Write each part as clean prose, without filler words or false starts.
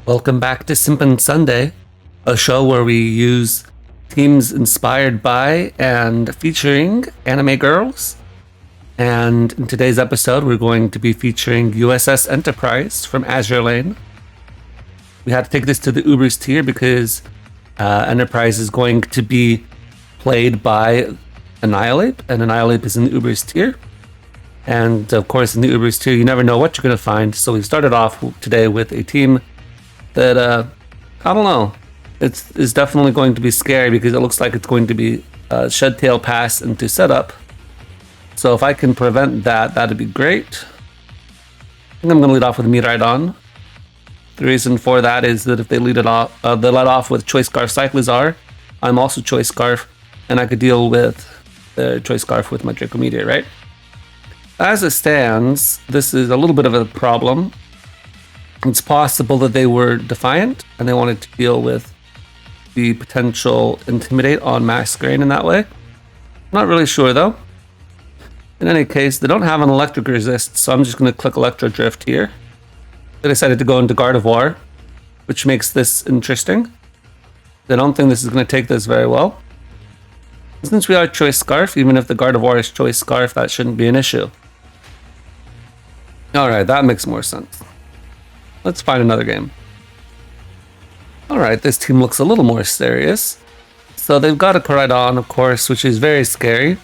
Welcome back to Simpin Sunday, a show where we use teams inspired by and featuring anime girls. And in today's episode, we're going to be featuring USS Enterprise from Azur Lane. We had to take this to the Ubers tier because Enterprise is going to be played by Annihilape, and Annihilape is in the Ubers tier. And of course, in the Ubers tier, you never know what you're going to find. So we started off today with a team that, I don't know, it's definitely going to be scary because it looks like it's going to be shed tail pass into setup. So if I can prevent that, that'd be great. I think I'm going to lead off with Miraidon. The reason for that is that if they lead it off, they let off with Choice Scarf Cyclizar. I'm also Choice Scarf, and I could deal with the Choice Scarf with my Draco Meteor, right? As it stands, this is a little bit of a problem. It's possible that they were defiant and they wanted to deal with the potential Intimidate on Masquerain in that way. Not really sure though. In any case, they don't have an Electric Resist, so I'm just going to click Electro Drift here. They decided to go into Gardevoir, which makes this interesting. I don't think this is going to take this very well. Since we are Choice Scarf, even if the Gardevoir is Choice Scarf, that shouldn't be an issue. Alright, that makes more sense. Let's find another game. Alright, this team looks a little more serious. So they've got a Koraidon, of course, which is very scary,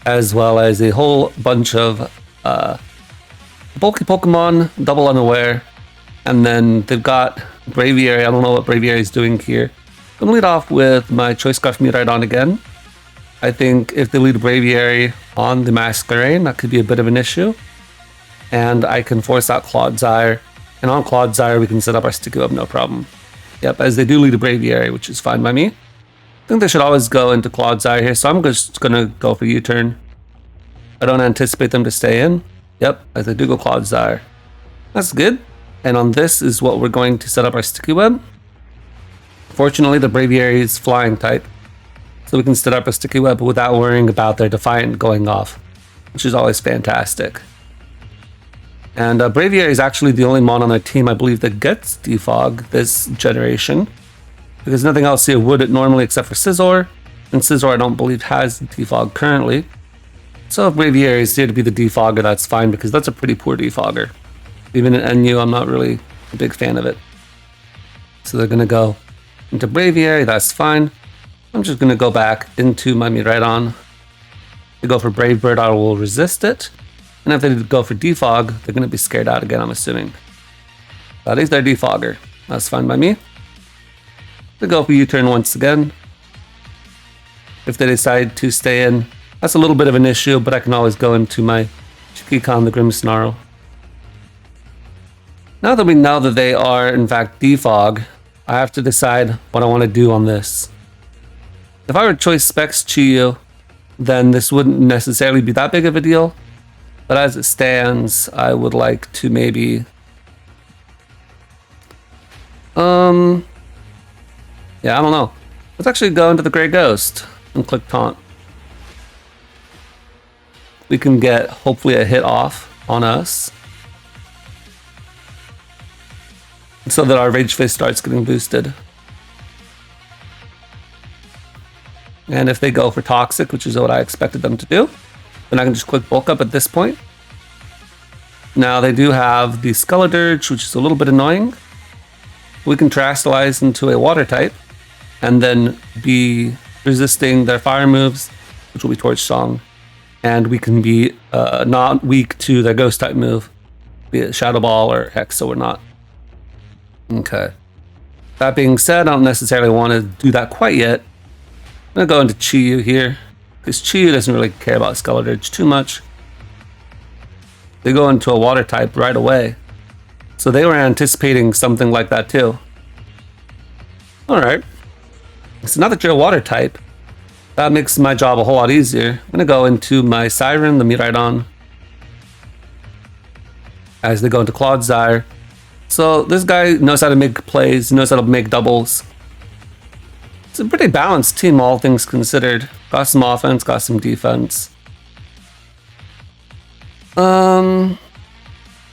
as well as a whole bunch of bulky Pokemon, Double Unaware, and then they've got Braviary. I don't know what Braviary is doing here. I'm going to lead off with my Choice Scarf Miraidon again. I think if they lead Braviary on the Masquerain, that could be a bit of an issue. And I can force out Clodsire. And on Clodsire, we can set up our Sticky Web, no problem. Yep, as they do lead a Braviary, which is fine by me. I think they should always go into Clodsire here, so I'm just going to go for U-turn. I don't anticipate them to stay in. Yep, as they do go Clodsire. That's good. And on this is what we're going to set up our Sticky Web. Fortunately, the Braviary is Flying type, so we can set up a Sticky Web without worrying about their Defiant going off, which is always fantastic. And Braviary is actually the only mon on their team, I believe, that gets Defog this generation. Because nothing else here would it normally except for Scizor. And Scizor I don't believe has Defog currently. So if Braviary is here to be the Defogger, that's fine because that's a pretty poor Defogger. Even in NU, I'm not really a big fan of it. So they're going to go into Braviary, that's fine. I'm just going to go back into my Miraidon. They go for Brave Bird, I will resist it. And if they go for Defog, they're going to be scared out again, I'm assuming. That is their Defogger. That's fine by me. They go for U-turn once again. If they decide to stay in, that's a little bit of an issue, but I can always go into my Chikikon, the Grimmsnarl. Now that we know that they are, in fact, Defog, I have to decide what I want to do on this. If I were to choice Specs Chiyu, then this wouldn't necessarily be that big of a deal. But as it stands, I would like to maybe... yeah, I don't know. Let's actually go into the Grey Ghost and click Taunt. We can get, hopefully, a hit off on us, so that our Rage Fist starts getting boosted. And if they go for Toxic, which is what I expected them to do, then I can just click Bulk Up at this point. Now they do have the Skeledirge, which is a little bit annoying. We can Terastallize into a Water type, and then be resisting their fire moves, which will be Torch Song. And we can be not weak to their Ghost type move, be it Shadow Ball or Hex, so we're not. Okay. That being said, I don't necessarily want to do that quite yet. I'm going to go into Chiyu here, because Chiyu doesn't really care about Skeledirge too much. They go into a Water type right away. So they were anticipating something like that too. Alright. So now that you're a Water type, that makes my job a whole lot easier. I'm going to go into my Siren, the Miraidon, as they go into Clodsire. So this guy knows how to make plays, knows how to make doubles. It's a pretty balanced team, all things considered. Got some offense, got some defense.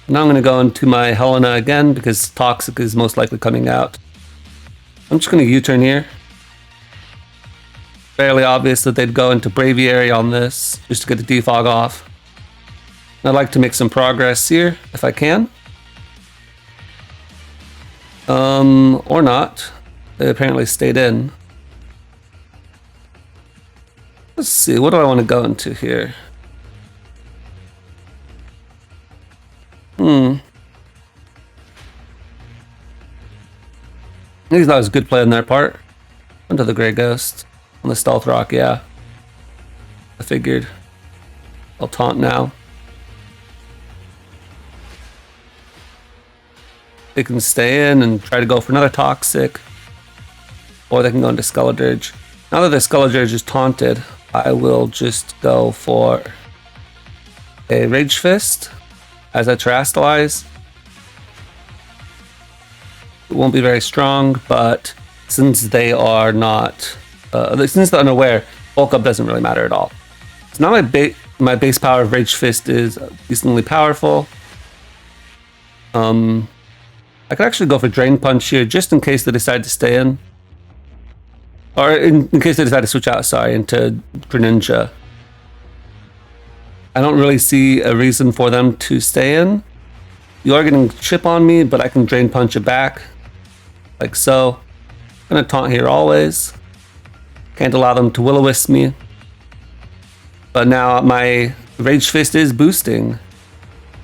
Now I'm going to go into my Helena again because Toxic is most likely coming out. I'm just going to U-turn here. Fairly obvious that they'd go into Braviary on this just to get the defog off. I'd like to make some progress here if I can. Or not. They apparently stayed in. Let's see, what do I want to go into here? I think that was a good play on their part. Onto the Grey Ghost. On the Stealth Rock, yeah. I figured. I'll taunt now. They can stay in and try to go for another Toxic. Or they can go into Skeledirge. Now that the Skeledirge is taunted, I will just go for a Rage Fist as a Terrastallize. It won't be very strong, but since they are not, since they're unaware, bulk up doesn't really matter at all. So now my base power of Rage Fist is decently powerful. I could actually go for Drain Punch here just in case they decide to stay in. Or in case they decide to switch out, sorry, into Greninja. I don't really see a reason for them to stay in. You are getting chip on me, but I can Drain Punch it back. Like so. I'm gonna taunt here always. Can't allow them to Will-O-Wisp me. But now my Rage Fist is boosting.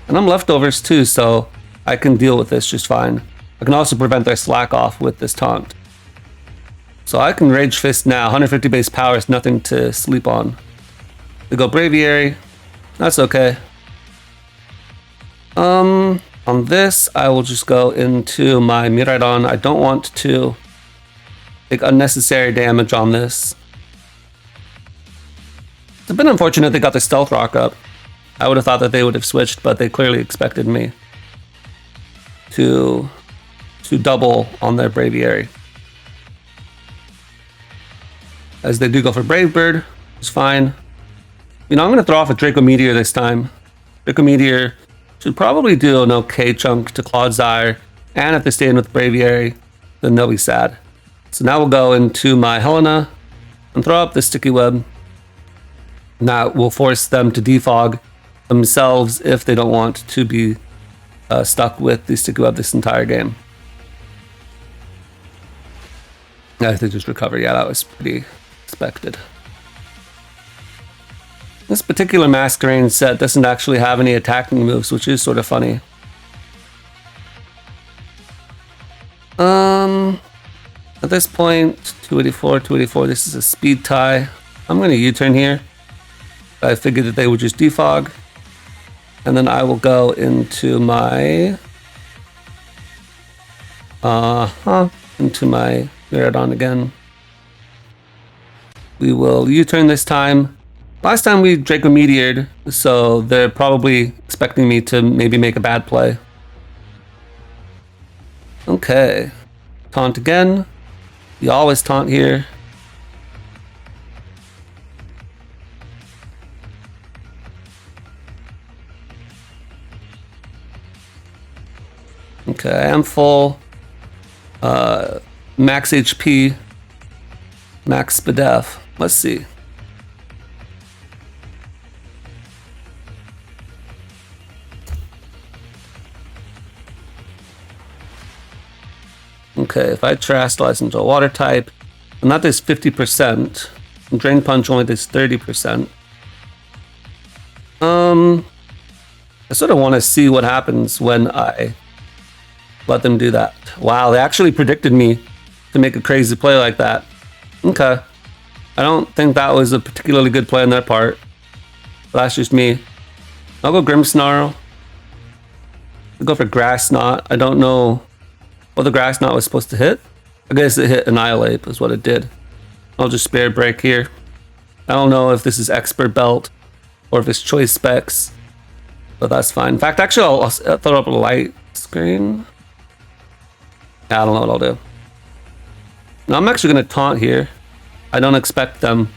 And I'm leftovers too, so I can deal with this just fine. I can also prevent their slack off with this taunt. So I can Rage Fist now. 150 base power is nothing to sleep on. They go Braviary. That's okay. On this, I will just go into my Miraidon. I don't want to take unnecessary damage on this. It's a bit unfortunate they got the Stealth Rock up. I would have thought that they would have switched, but they clearly expected me to double on their Braviary. As they do go for Brave Bird, it's fine. You know, I'm going to throw off a Draco Meteor this time. Draco Meteor should probably do an okay chunk to Clodsire, and if they stay in with Braviary, then they'll be sad. So now we'll go into my Helena and throw up the Sticky Web. And that will force them to defog themselves if they don't want to be stuck with the Sticky Web this entire game. I think just recover. Yeah, that was pretty expected. This particular Masquerain set doesn't actually have any attacking moves, which is sort of funny. At this point, 284, 284, this is a speed tie. I'm going to U-turn here. I figured that they would just defog. And then I will go into my... into my Miraidon again. We will U-turn this time. Last time we Draco Meteored, so they're probably expecting me to maybe make a bad play. Okay. Taunt again. We always taunt here. Okay, I am full. Max HP. Max Spadef. Let's see. Okay, if I Terrastallize into a water type, and that does 50%, and Drain Punch only does 30%. I sort of want to see what happens when I let them do that. Wow, they actually predicted me to make a crazy play like that. Okay. I don't think that was a particularly good play on their part. But that's just me. I'll go Grimmsnarl. I'll go for Grass Knot. I don't know what the Grass Knot was supposed to hit. I guess it hit Annihilape is what it did. I'll just Spirit Break here. I don't know if this is Expert Belt or if it's Choice Specs, but that's fine. In fact, actually, I'll throw up a light screen. I don't know what I'll do. Now, I'm actually going to taunt here. I don't expect them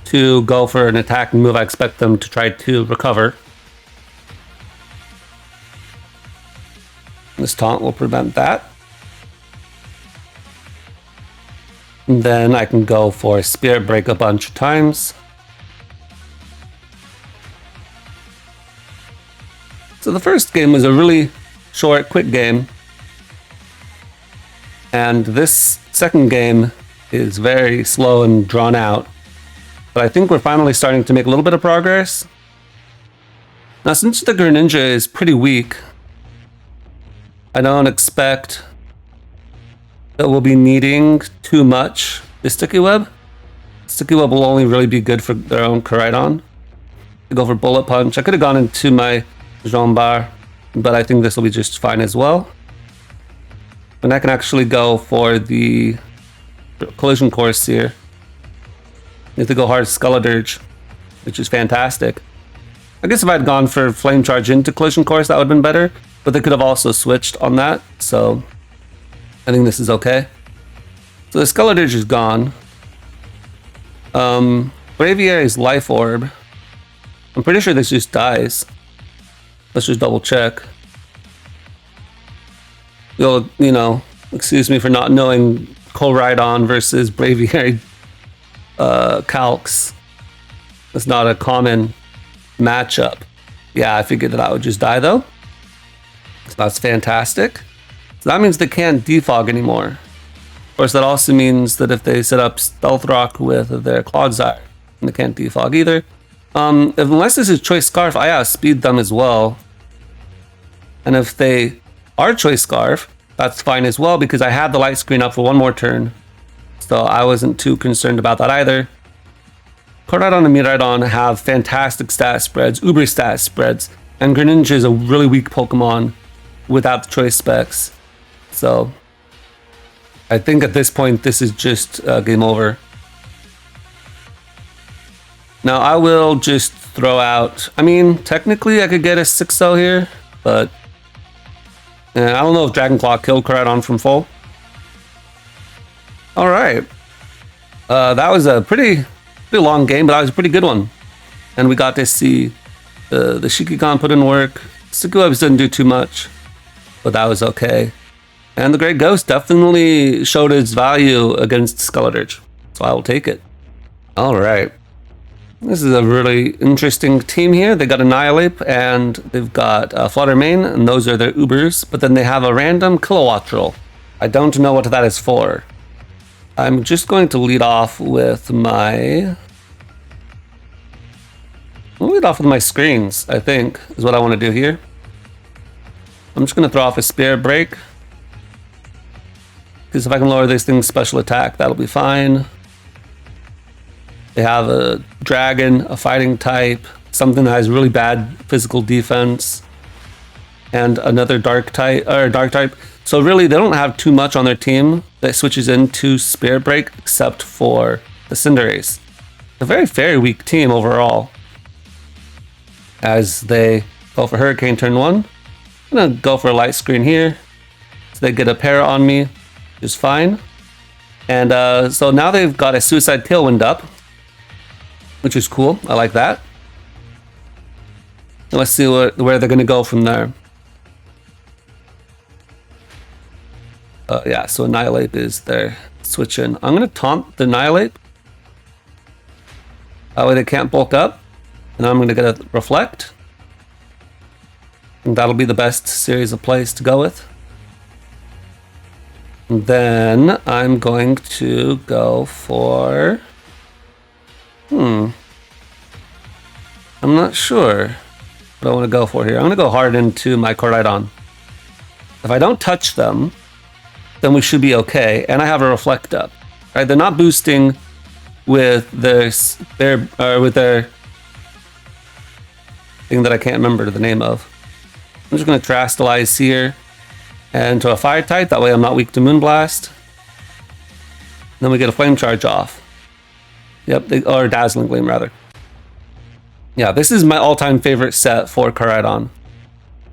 to go for an attacking move. I expect them to try to recover. This taunt will prevent that. And then I can go for Spirit Break a bunch of times. So the first game was a really short, quick game. And this second game is very slow and drawn out. But I think we're finally starting to make a little bit of progress. Now, since the Greninja is pretty weak, I don't expect that we'll be needing too much the Sticky Web. Sticky Web will only really be good for their own Koraidon. I go for Bullet Punch. I could have gone into my Jambar, but I think this will be just fine as well. And I can actually go for the Collision Course here. You have to go hard Skeledirge, which is fantastic. I guess if I'd gone for Flame Charge into Collision Course, that would have been better. But they could have also switched on that, so I think this is okay. So the Skeledirge is gone. Braviary's Life Orb. I'm pretty sure this just dies. Let's just double check. You'll, excuse me for not knowing Koraidon versus Braviary calcs. It's not a common matchup. Yeah, I figured that would just die though. So that's fantastic. So that means they can't defog anymore. Of course, that also means that if they set up Stealth Rock with their Clodsire, they can't defog either. Unless this is Choice Scarf, I outspeed them as well. And if they are Choice Scarf, that's fine as well because I had the light screen up for one more turn. So I wasn't too concerned about that either. Koraidon and Miraidon have fantastic stat spreads, uber stat spreads, and Greninja is a really weak Pokemon without the choice specs. So I think at this point this is just game over. Now I will just throw out, I mean technically I could get a 6-0 here, but I don't know if Dragon Claw killed Koraidon from full. Alright. That was a pretty long game, but that was a pretty good one. And we got to see the Shikigan put in work. Sticky Webs didn't do too much, but that was okay. And the Great Ghost definitely showed its value against Skeledirge, so I will take it. Alright. This is a really interesting team here. They got Annihilape and they've got Flutter Mane, and those are their Ubers, but then they have a random Kilowattrel. I don't know what that is for. I'm just going to lead off with my... I'll lead off with my screens, I think, is what I want to do here. I'm just going to throw off a Spirit Break. Because if I can lower this thing's special attack, that'll be fine. They have a Dragon, a Fighting type, something that has really bad physical defense, and another Dark type. So really, they don't have too much on their team that switches into Spirit Break, except for the Cinderace. A very weak team overall. As they go for Hurricane turn 1. I'm gonna go for a Light Screen here. So they get a Para on me, which is fine. And so now they've got a Suicide Tailwind up, which is cool. I like that. And let's see where they're gonna go from there. Yeah, so Annihilape is their switch in. I'm going to taunt the Annihilape. That way they can't bulk up. And I'm going to get a Reflect. And that'll be the best series of plays to go with. And then I'm going to go for... I'm not sure what I want to go for here. I'm going to go hard into my Koraidon. If I don't touch them, then we should be okay. And I have a Reflect up. Right? They're not boosting with their thing that I can't remember the name of. I'm just going to Terastallize here and to a Fire type. That way I'm not weak to Moonblast. Then we get a Flame Charge off. Yep, or Dazzling Gleam rather. Yeah, this is my all-time favorite set for Koraidon.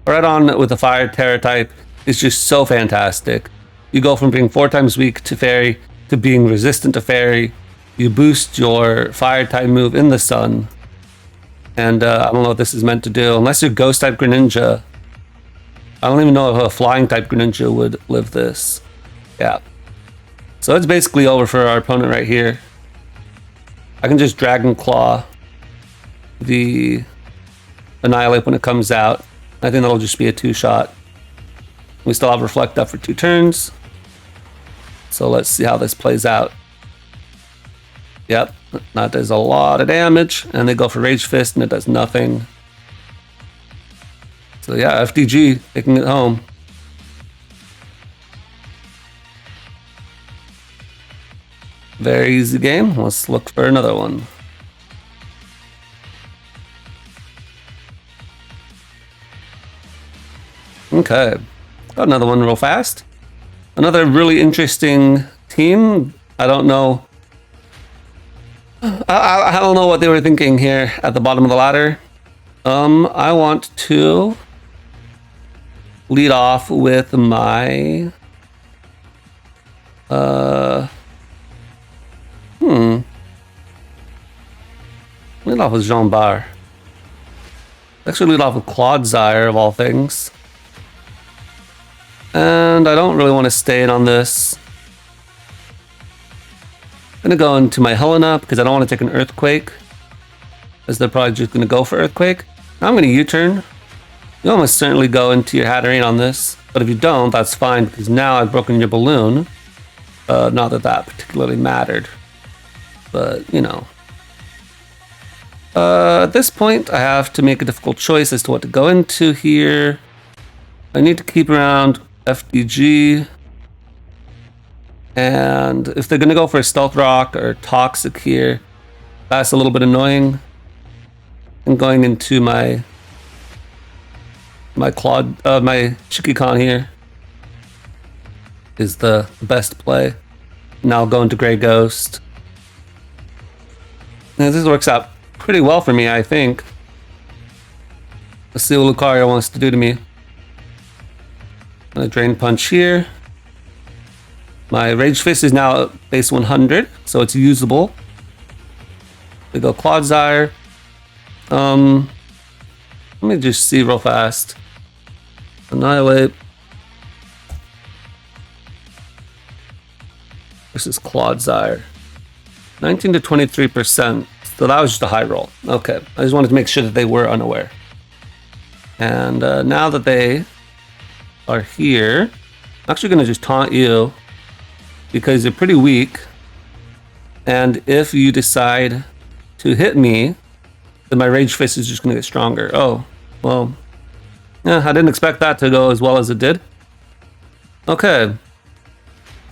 Koraidon with a Fire Terra type is just so fantastic. You go from being 4 times weak to Fairy to being resistant to Fairy. You boost your Fire type move in the Sun. And I don't know what this is meant to do. Unless you're Ghost type Greninja, I don't even know if a flying type Greninja would live this. Yeah. So it's basically over for our opponent right here. I can just Dragon Claw the Annihilape when it comes out. I think that'll just be a 2-shot. We still have Reflect up for 2 turns. So let's see how this plays out. Yep, that does a lot of damage. And they go for Rage Fist and it does nothing. So yeah, FDG taking it home. Very easy game. Let's look for another one. Okay, got another one real fast. Another really interesting team. I don't know. I don't know what they were thinking here at the bottom of the ladder. I want to lead off with my lead off with Jean Bar. Actually lead off with Clodsire of all things. And I don't really want to stay in on this. I'm gonna go into my Helena because I don't want to take an Earthquake, as they're probably just gonna go for Earthquake. I'm gonna U-turn. You almost certainly go into your Hatterene on this, but if you don't, that's fine because now I've broken your balloon. Not that that particularly mattered, but you know. At this point, I have to make a difficult choice as to what to go into here. I need to keep around FDG. And if they're going to go for a Stealth Rock or Toxic here, that's a little bit annoying. I'm going into my Chiki-Con here is the best play. Now I'll go into Grey Ghost. And this works out pretty well for me, I think. Let's see what Lucario wants to do to me. I'm going to Drain Punch here. My Rage Fist is now at base 100, so it's usable. We go Clodsire. Let me just see real fast. Annihilape. Versus Clodsire. 19 to 23%. So that was just a high roll. Okay, I just wanted to make sure that they were unaware. And now that they are here, I'm actually going to just taunt you because you're pretty weak. And if you decide to hit me, then my Rage Fist is just going to get stronger. Oh, well, yeah, I didn't expect that to go as well as it did. Okay.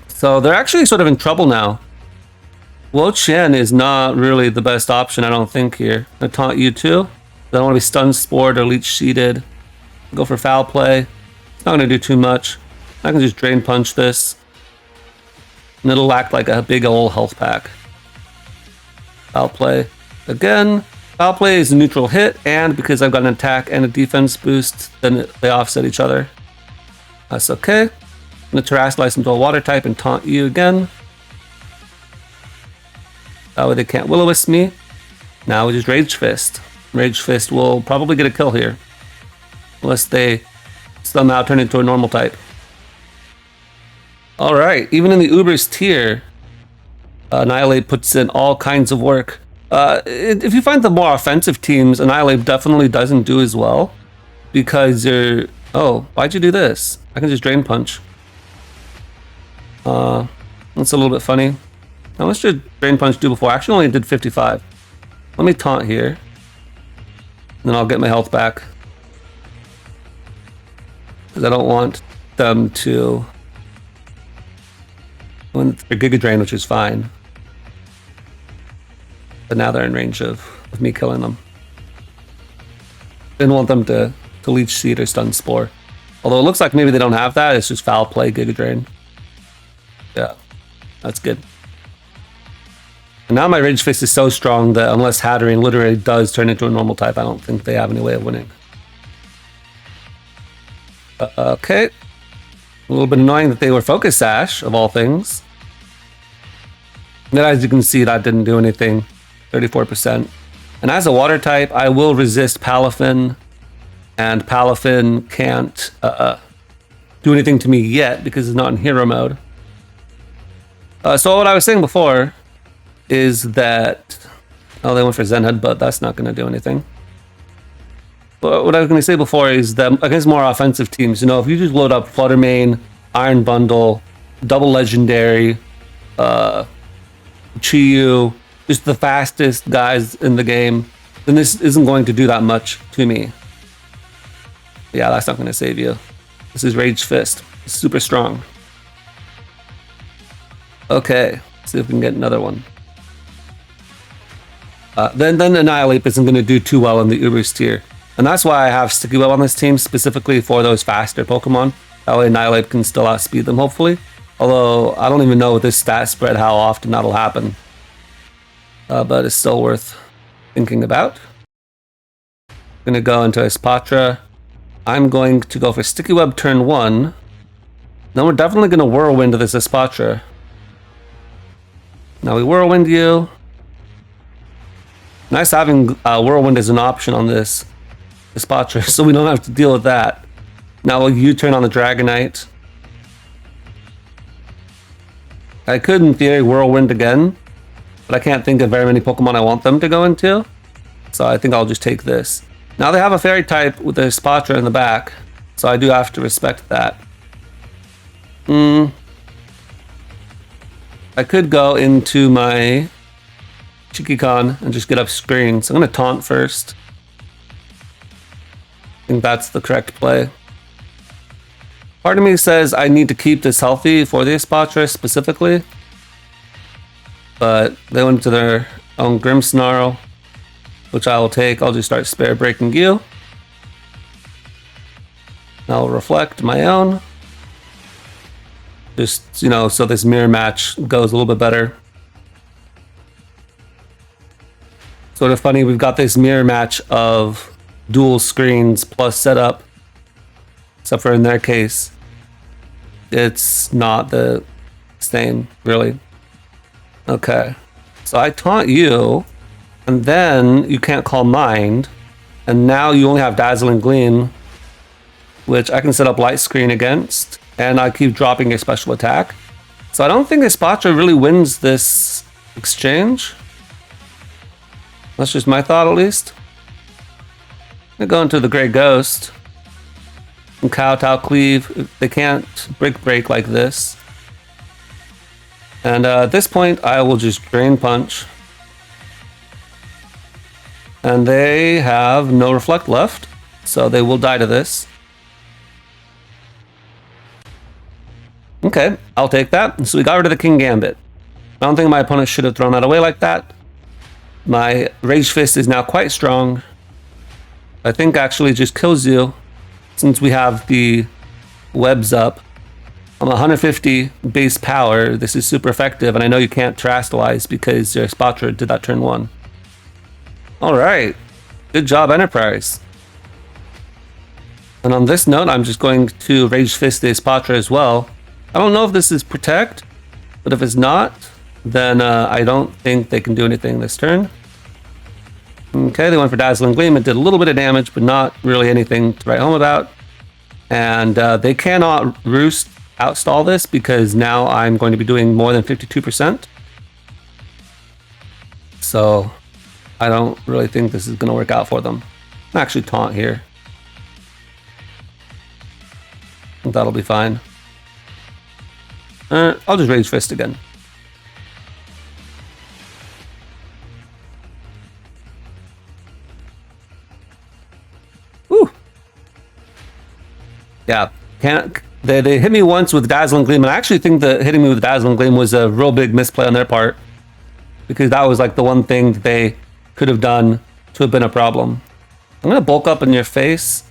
So they're actually sort of in trouble now. Wo Chen is not really the best option, I don't think, here. I taunt you too. I don't want to be Stun Spored or Leech Seeded. Go for Foul Play. It's not going to do too much. I can just Drain Punch this. And it'll act like a big old health pack. Foul Play. Again, Foul Play is a neutral hit, and because I've got an attack and a defense boost, then they offset each other. That's okay. I'm going to Terrasilize into a Water type and taunt you again. That way they can't Will-O-Wisp me. Now we just Rage Fist. Rage Fist will probably get a kill here. Unless they somehow turn into a normal type. Alright, even in the Uber's tier, Annihilape puts in all kinds of work. If you find the more offensive teams, Annihilape definitely doesn't do as well. Because you're... Oh, why'd you do this? I can just Drain Punch. That's a little bit funny. How much did Drain Punch do before? Actually only did 55. Let me taunt here. And then I'll get my health back. Because I don't want them to... went for Giga Drain, which is fine. But now they're in range of me killing them. Didn't want them to Leech Seed or Stun Spore. Although it looks like maybe they don't have that, it's just Foul Play, Giga Drain. Yeah, that's good. And now my Rage Fist is so strong that unless Hatterene literally does turn into a normal type, I don't think they have any way of winning. Okay. A little bit annoying that they were Focus Sash, of all things. And as you can see, that didn't do anything. 34%. And as a Water type, I will resist Palafin. and Palafin can't do anything to me yet because it's not in hero mode. So what I was saying before is that... Oh, they went for Zen Headbutt. That's not going to do anything. But what I was going to say before is that against more offensive teams, you know, if you just load up Flutter Mane, Iron Bundle, Double Legendary, Chiyu, just the fastest guys in the game, then this isn't going to do that much to me. Yeah, that's not going to save you. This is Rage Fist. It's super strong. Okay, let's see if we can get another one. Then Annihilape isn't going to do too well in the Uber's tier. And that's why I have Sticky Web on this team, specifically for those faster Pokemon. That way Annihilape can still outspeed them, hopefully. Although, I don't even know with this stat spread how often that'll happen. But it's still worth thinking about. I'm going to go into Espatra. I'm going to go for Sticky Web turn 1. Then we're definitely going to Whirlwind this Espatra. Now we Whirlwind you. Nice having Whirlwind as an option on this Espatra, so we don't have to deal with that. Now we'll U-turn on the Dragonite. I could, in theory, Whirlwind again, but I can't think of very many Pokemon I want them to go into, so I think I'll just take this. Now they have a Fairy type with the Espatra in the back, so I do have to respect that. I could go into my Chikikon and just get up screen, so I'm going to taunt first. I think that's the correct play. Part of me says I need to keep this healthy for the Espatra specifically, but they went to their own Grimmsnarl, which I will take. I'll just start Spare Breaking you. I'll reflect my own. Just, you know, so this mirror match goes a little bit better. Sort of funny, we've got this mirror match of dual screens plus setup, except for in their case, it's not the same, really. Okay, so I taunt you, and then you can't call Mind, and now you only have Dazzling Gleam, which I can set up Light Screen against, and I keep dropping a special attack. So I don't think Espatra really wins this exchange. That's just my thought, at least. I'm gonna go into the Grey Ghost and Kowtow Cleave. They can't break like this. And at this point, I will just Drain Punch. And they have no Reflect left, so they will die to this. Okay, I'll take that. So we got rid of the King Gambit. I don't think my opponent should have thrown that away like that. My Rage Fist is now quite strong. I think actually just kills you since we have the webs up. I'm 150 base power. This is super effective, and I know you can't Terastallize because your Espatra did that turn 1. Alright, good job Enterprise. And on this note, I'm just going to Rage Fist the Espatra as well. I don't know if this is Protect, but if it's not, then I don't think they can do anything this turn. Okay, they went for Dazzling Gleam. It did a little bit of damage, but not really anything to write home about. And they cannot Roost outstall this because now I'm going to be doing more than 52%. So I don't really think this is going to work out for them. I'm actually taunt here. I think that'll be fine. I'll just Rage Fist again. Whew. Yeah, they hit me once with Dazzling Gleam, and I actually think that hitting me with Dazzling Gleam was a real big misplay on their part, because that was like the one thing that they could have done to have been a problem. I'm going to bulk up in your face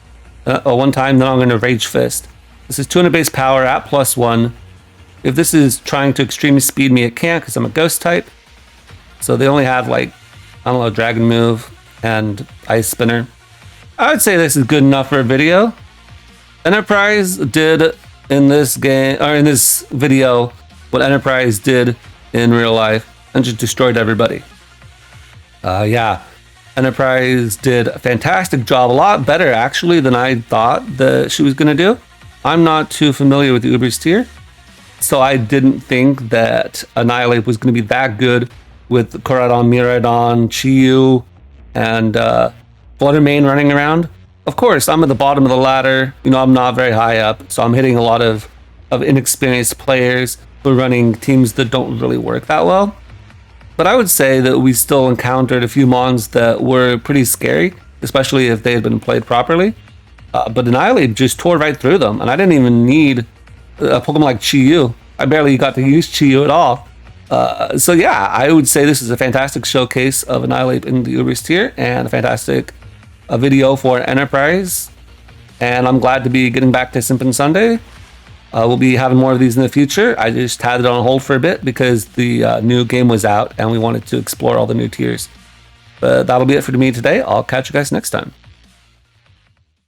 one time, then I'm going to Rage Fist. This is 200 base power at +1. If this is trying to extremely speed me, it can't because I'm a ghost type. So they only have like, I don't know, Dragon Move and Ice Spinner. I would say this is good enough for a video. Enterprise did in this game, or in this video, what Enterprise did in real life and just destroyed everybody. Yeah, Enterprise did a fantastic job, a lot better actually than I thought that she was going to do. I'm not too familiar with the Ubers tier, so I didn't think that Annihilape was going to be that good with Koraidon, Miraidon, Chiyu, and Fluttermane running around. Of course, I'm at the bottom of the ladder. You know, I'm not very high up, so I'm hitting a lot of inexperienced players who are running teams that don't really work that well. But I would say that we still encountered a few mons that were pretty scary, especially if they had been played properly. But Annihilape just tore right through them, and I didn't even need a Pokemon like Chiyu. I barely got to use Chiyu at all. So yeah, I would say this is a fantastic showcase of Annihilape in the Ubers tier, and a fantastic video for Enterprise. And I'm glad to be getting back to Simpin Sunday. We'll be having more of these in the future. I just had it on hold for a bit because the new game was out and we wanted to explore all the new tiers. But that'll be it for me today. I'll catch you guys next time.